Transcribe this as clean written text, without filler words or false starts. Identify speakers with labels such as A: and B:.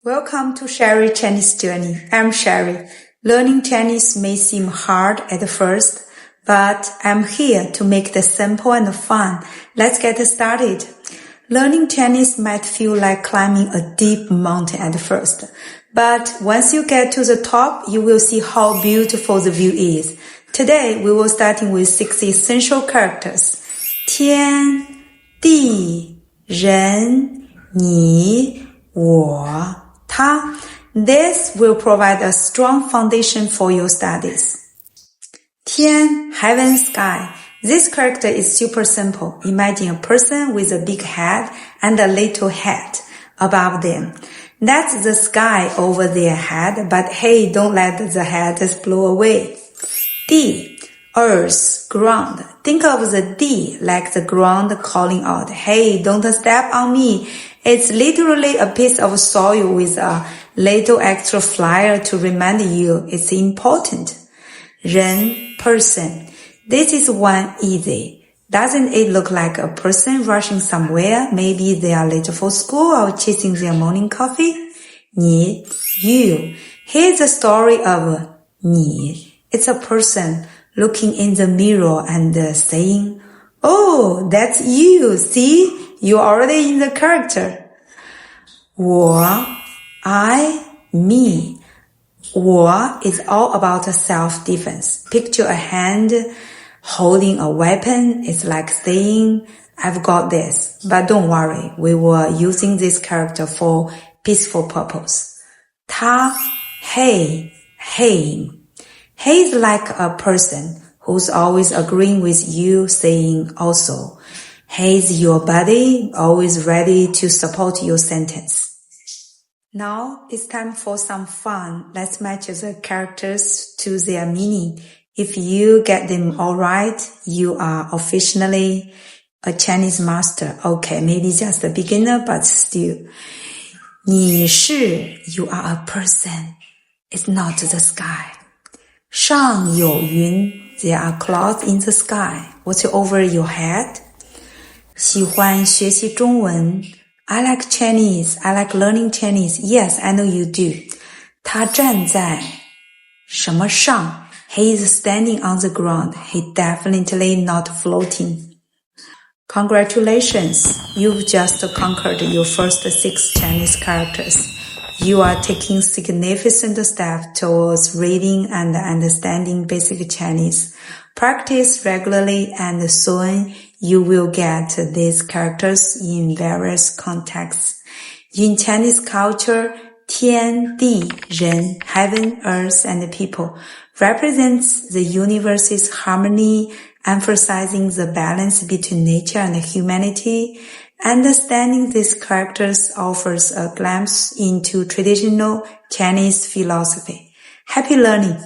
A: Welcome to Sherry Chinese Journey. I'm Sherry. Learning Chinese may seem hard at first, but I'm here to make it simple and fun. Let's get started. Learning Chinese might feel like climbing a deep mountain at first, but once you get to the top, you will see how beautiful the view is. Today, we will starting with 6 essential characters. 天, 地, 人, 你, 我, 他. This will provide a strong foundation for your studies. 天, heaven, sky. This character is super simple. Imagine a person with a big head and a little head above them. That's the sky over their head, but hey, don't let the head blow away. 地, earth, ground. Think of the 地 like the ground calling out, hey, don't step on me. It's literally a piece of soil with a little extra flyer to remind you it's important. 人, person. This is one easy. Doesn't it look like a person rushing somewhere? Maybe they are late for school or chasing their morning coffee. 你, you. Here's the story of 你. It's a person looking in the mirror and saying, oh, that's you. See? You're already in the character. 我, I, me. 我 is all about self-defense. Picture a hand holding a weapon. It's like saying, I've got this. But don't worry, we were using this character for peaceful purpose. 他, he, him. He is like a person who's always agreeing with you, saying also. He's your buddy, always ready to support your sentence. Now it's time for some fun. Let's match the characters to their meaning. If you get them all right, you are officially a Chinese master. Okay, maybe just a beginner, but still. 你是, you are a person. It's not the sky. 上有云, there are clouds in the sky. What's over your head? 喜欢学习中文. I like Chinese. I like learning Chinese. Yes, I know you do. 他站在什么上? He is standing on the ground. He definitely not floating. Congratulations. You've just conquered your first 6 Chinese characters. You are taking significant steps towards reading and understanding basic Chinese. Practice regularly and soon you will get these characters in various contexts. In Chinese culture, 天地人, heaven, earth, and people represents the universe's harmony, emphasizing the balance between nature and humanity. Understanding these characters offers a glimpse into traditional Chinese philosophy. Happy learning!